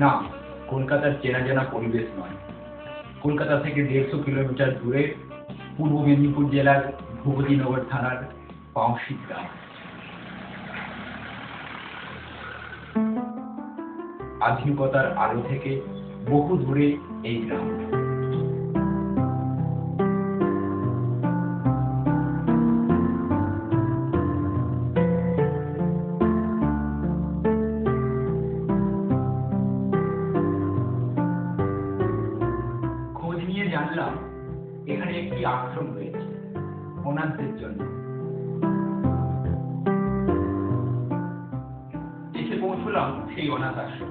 না, কলকাতার চেনা জানা পরিবেশ নয়। কলকাতা থেকে 150 কিলোমিটার দূরে পূর্ব মেদিনীপুর জেলার ভূপতিনগর থানার পাউশি গ্রাম। আধুনিকতার আলো থেকে বহু দূরে এই গ্রাম। জানলাম এখানে একটি আশ্রম রয়েছে অনাথদের জন্য। এসে পৌঁছলাম সেই অনাথ আশ্রম।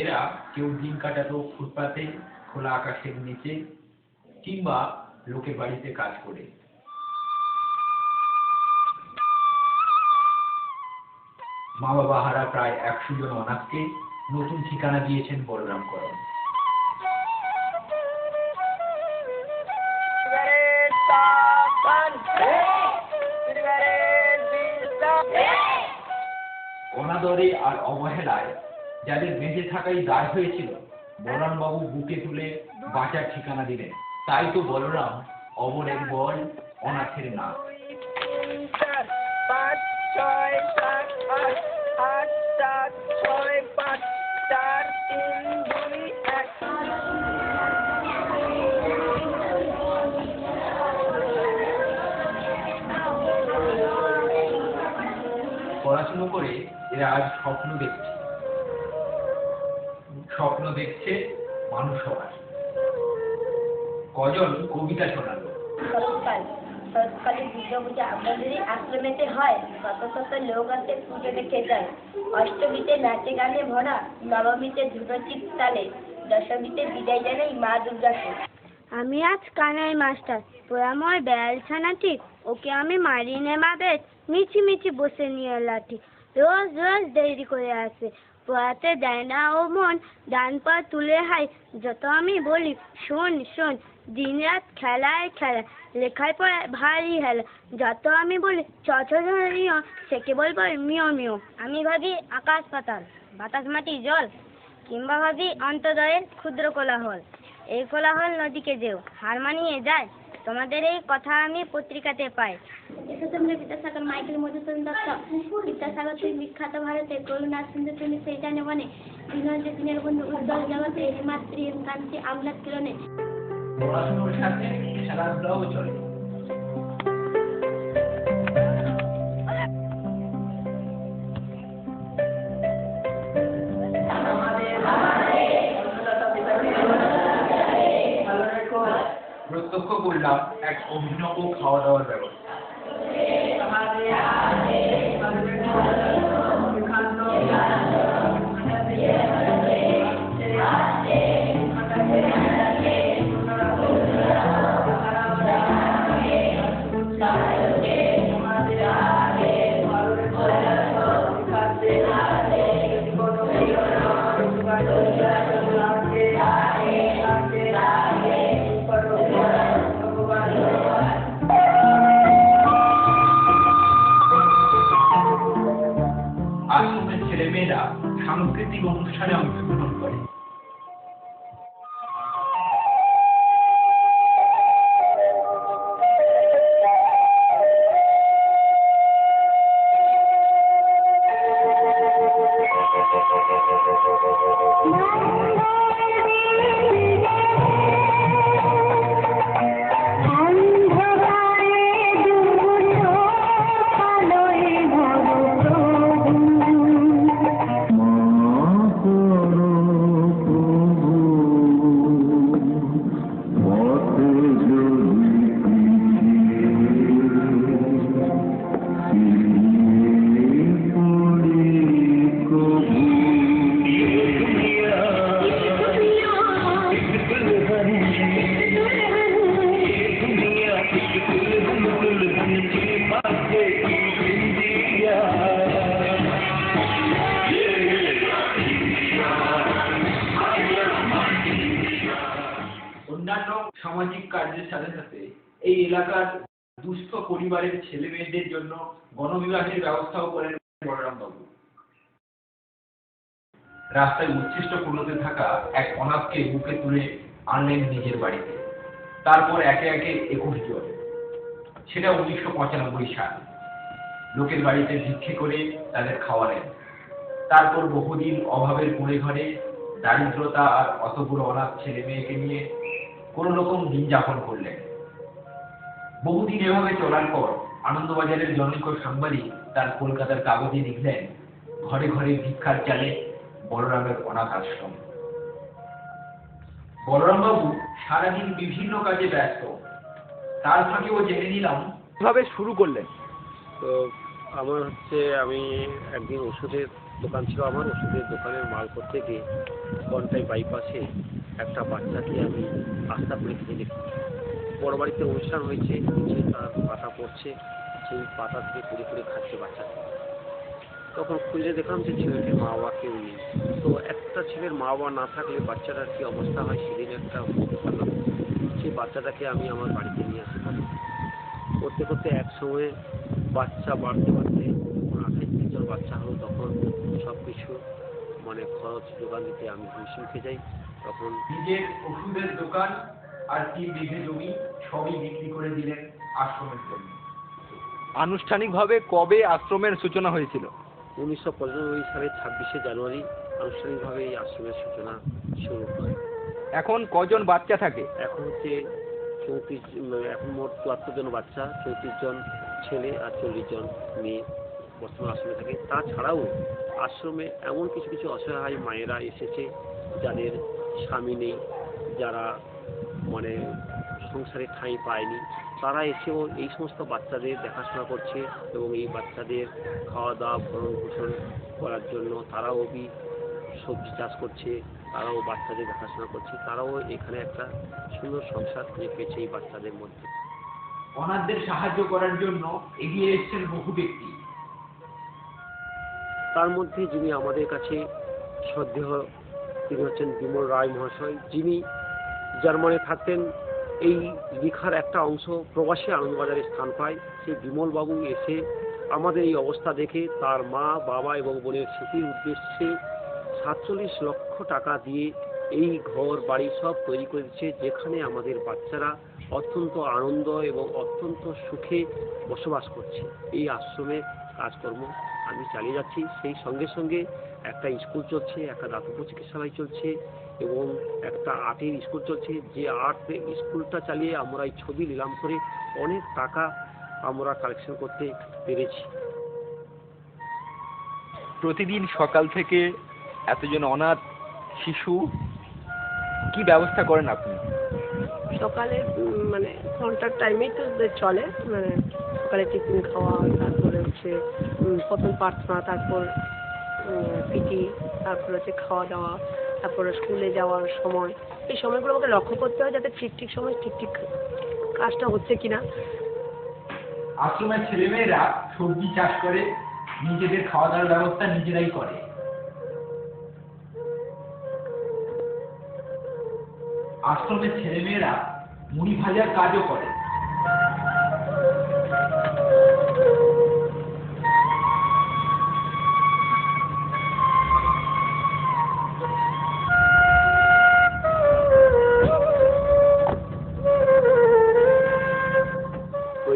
এরা কেউ দিন কাটাতো ফুটপাতে, খোলা আকাশের নিচে, কিংবা লোকের বাড়িতে কাজ করে। মা বাবা হারা প্রায় 100 জন অনাথকে নতুন ঠিকানা দিয়েছেন বলরামকরণ। অনাদরে আর অবহেলায় যাদের বেঁচে থাকাই দায় হয়েছিল, বলরামবাবু বুকে তুলে বাঁচার ঠিকানা দিলেন। তাই তো বলরাম অমরের বল, অনাথের না। পড়াশুনো করে এরা আজ স্বপ্ন দেখছে মানুষ হওয়ার। কজন কবিতা শোনালো। শরৎকালে দুর্গাপূজা আপনাদেরই আশ্রমেতে হয়। শত শত লোক আসে পুজো দেখে যায়। অষ্টমীতে নাচে গানে ভরা, নবমীতে ধ্রুবচিত তালে, দশমীতে বিদায় জানাই মা দুর্গাকে। আমি আজ কানাই মাস্টার, পোড়াময় বেড়াল ছানাটি, ওকে আমি মারি নেমা বেশ, মিছি মিছি বসে নিয়ে লাঠি। রোজ রোজ দেরি করে আসে, পড়াতে দেয় না ও মন, ডান পা তুলে হাই, যত আমি বলি শোন শোন, দিন রাত খেলায় খেলা, লেখায় পড়ায় ভারী হেলা, যত আমি বলি চ ছ সে কেবল বল মিও মিও। আমি ভাবি আকাশ পাতাল, বাতাস মাটি জল, কিংবা ভাবি অন্তদয়ের ক্ষুদ্র কোলাহল। এই কোলাহল নদীকে যেও হার মানিয়ে যায়, তোমাদের এই কথা আমি পত্রিকাতে পাই। তোমরা বিদ্যাসাগর মাইকেল মধুসূদন দত্ত। বিদ্যাসাগর তুই বিখ্যাত ভারতে, করুণা সিন্ধু তুমি সেই জানে মনে, বিনয় যে দিনের বন্ধু উজ্জ্বল জগতে, হেমাত্রী কান্তি আমলাদ কিরণে। পড়াশোনার সাথে খেলাধুলাও চলে। প্রত্যক্ষ করলাম এক অভিনব খাওয়া দাওয়ার ব্যবস্থা। অন্যান্য সামাজিক কাজের সাথে সাথে এই এলাকার দুস্থ পরিবারের ছেলে মেয়েদের জন্য গণবিবাহের ব্যবস্থাও করেন বলরাম বাবু। রাস্তায় উচ্ছিষ্ট কুলোতে থাকা এক অনাথকে বুকে তুলে আনলেন নিজের বাড়িতে। তারপর একে একে 21 জন। সেটা 1995 সাল। লোকের বাড়িতে ভিক্ষে করে তাদের খাওয়ালেন। তারপর বহুদিন অভাবের কুঁড়ে ঘরে দারিদ্রতা আর অত বড় অনাথ ছেলে মেয়েকে নিয়ে কোন রকম দিন যাপন করলেন। বহুদিন এভাবে চলার পর আনন্দবাজারের জনৈক সাংবাদিক তার কলকাতার কাগজে লিখলেন, ঘরে ঘরে ভিক্ষার চালে বলরামের অনাথ আশ্রম। বলরাম বাবু সারাদিন বিভিন্ন কাজে ব্যস্ত। তার ফাঁকেও জেনে নিলাম কিভাবে শুরু করলেন। তো আমার আমি একদিন ওষুধের দোকান ছিল, আমার ওষুধের দোকানের মাল করতে গিয়ে ঘন্টায় বাইপাসে একটা বাচ্চাকে আমি আস্থা করে কিনে দেখি। বড় বাড়িতে অনুষ্ঠান হয়েছে, নিচে তার পাতা পড়ছে, সেই পাতা থেকে পুড়ে পুড়ে খাচ্ছে বাচ্চাকে। তখন খুঁজে দেখলাম যে ছেলেটির মা বাবা কেউ নেই। তো একটা ছেলের মা বাবা না থাকলে বাচ্চাটার কি অবস্থা হয় সেদিন একটা বুঝতে পারলাম। সেই বাচ্চাটাকে আমি আমার বাড়িতে নিয়ে আসতে পারি। করতে করতে এক সময় বাচ্চা বাড়তে বাড়তে 28 জন বাচ্চা হলো। তখন সব কিছু খরচ যোগান দিতে আমি হিমশিমে যাই। তখন নিজের ওষুধের দোকান আর 3 বিঘে জমি সবই বিক্রি করে দিলেন আশ্রমের জন্য। আনুষ্ঠানিকভাবে কবে আশ্রমের সূচনা হয়েছিল? 1995 সালের 26শে জানুয়ারি আনুষ্ঠানিকভাবে এই আশ্রমের সূচনা শুরু হয়। এখন কজন বাচ্চা থাকে? এখন 34, এখন মোট 74 জন বাচ্চা, 34 জন ছেলে আর 40 জন মেয়ে বর্তমান আশ্রমে থাকে। তাছাড়াও আশ্রমে এমন কিছু কিছু অসহায় মায়েরা এসেছে যাদের স্বামী নেই, যারা সংসারে ঠাঁই পায়নি, তারা এসেও এই সমস্ত বাচ্চাদের দেখাশোনা করছে এবং এই বাচ্চাদের খাওয়া দাওয়া ভরণ পোষণ করার জন্য তারাও সবজি চাষ করছে, তারাও বাচ্চাদের দেখাশোনা করছে, তারাও এখানে একটা সুন্দর সংসার খুঁজে পেয়েছে এই বাচ্চাদের মধ্যে। অনাথদের সাহায্য করার জন্য এগিয়ে এসেছেন বহু ব্যক্তি। তার মধ্যে যিনি আমাদের কাছে শ্রদ্ধেয়, তিনি হচ্ছেন বিমল রায় মহাশয়, যিনি জার্মানি থাকতেন। এই লেখার একটা অংশ প্রবাসী আনন্দবাজারে স্থান পায়। সেই বিমল বাবু এসে আমাদের এই অবস্থা দেখে তার মা বাবা এবং বোনের স্মৃতির উদ্দেশ্যে 47 লক্ষ টাকা দিয়ে এই ঘর বাড়ি সব তৈরি করেছে, যেখানে আমাদের বাচ্চারা অত্যন্ত আনন্দ এবং অত্যন্ত সুখে বসবাস করছে। এই আশ্রমে কাজকর্ম আমি চালিয়ে যাচ্ছি। সেই সঙ্গে সঙ্গে একটা স্কুল চলছে, একটা দাতব্য চিকিৎসালয় চলছে এবং একটা আর্টের স্কুল চলছে। যে আর্ট স্কুলটা চালিয়ে আমরা এই ছবি নিলাম করে অনেক টাকা আমরা কালেকশন করতে পেরেছি। প্রতিদিন সকাল থেকে এতজন অনাথ শিশু কি ব্যবস্থা করেন আপনি? সকালে ঘন্টার টাইমেই তো চলে, সকালে টিফিন খাওয়া, তারপরে প্রথম প্রার্থনা, তারপর পিটি, তারপর খাওয়া দাওয়া, তারপরে স্কুলে যাওয়ার সময়। এই সময়গুলো আমাকে লক্ষ্য করতে হয় যাতে ঠিক সময় ঠিক কাজটা হচ্ছে কিনা। আশ্রমের ছেলেমেয়েরা সবজি চাষ করে, নিজেদের খাওয়া দাওয়ার ব্যবস্থা নিজেরাই করে। আশ্রমের ছেলেমেয়েরা মুড়ি ভাজার কাজও করে।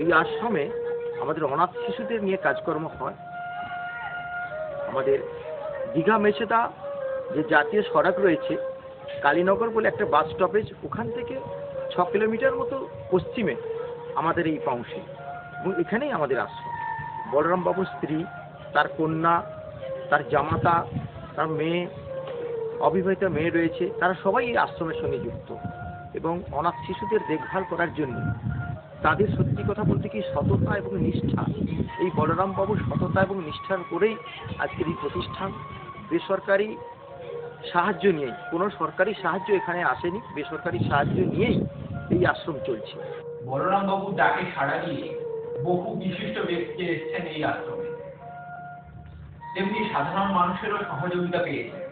এই আশ্রমে আমাদের অনাথ শিশুদের নিয়ে কাজকর্ম হয়। আমাদের দীঘা মেছেদা যে জাতীয় সড়ক রয়েছে, কালীনগর বলে একটা বাস স্টপেজ, ওখান থেকে 6 কিলোমিটার মতো পশ্চিমে আমাদের এই পাউশি, এবং এখানেই আমাদের আশ্রম। বলরাম বাবুর স্ত্রী, তার কন্যা, তার জামাতা, তার মেয়ে, অবিবাহিত মেয়ে রয়েছে, তারা সবাই এই আশ্রমের সঙ্গে যুক্ত এবং অনাথ শিশুদের দেখভাল করার জন্য তাদের সত্যি কথা বলতে কি সততা এবং নিষ্ঠা, এই বলরাম বাবুর সততা এবং নিষ্ঠার করেই আজকের এই প্রতিষ্ঠান। বেসরকারি সাহায্য নিয়েই, কোনো সরকারি সাহায্য এখানে আসেনি, বেসরকারি সাহায্য নিয়েই এই আশ্রম চলছে। বলরাম বাবু ডাকে সাড়া দিয়ে বহু বিশিষ্ট ব্যক্তি এসেছেন এই আশ্রমে, তেমনি সাধারণ মানুষেরও সহযোগিতা পেয়েছেন।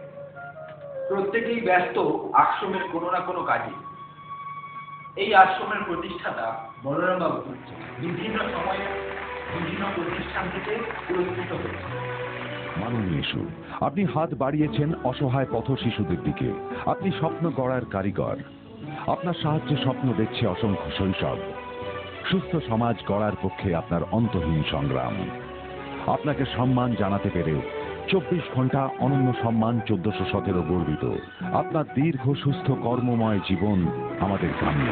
প্রত্যেকেই ব্যস্ত আশ্রমের কোনো না কোনো কাজে। এই আশ্রমের প্রতিষ্ঠাতা বলরাম বাবু বিভিন্ন সময়ে বিভিন্ন প্রতিষ্ঠান থেকে পুরস্কৃত হয়েছে। মাননীয় ইস্যু, আপনি হাত বাড়িয়েছেন অসহায় পথ শিশুদের দিকে। আপনি স্বপ্ন গড়ার কারিগর। আপনার সাহায্যে স্বপ্ন দেখছে অসংখ্য শৈশব। সুস্থ সমাজ গড়ার পক্ষে আপনার অন্তহীন সংগ্রাম। আপনাকে সম্মান জানাতে পেরে 24 ঘন্টা অনন্য সম্মান 1417 গর্বিত। আপনার দীর্ঘ সুস্থ কর্মময় জীবন আমাদের কাম্য।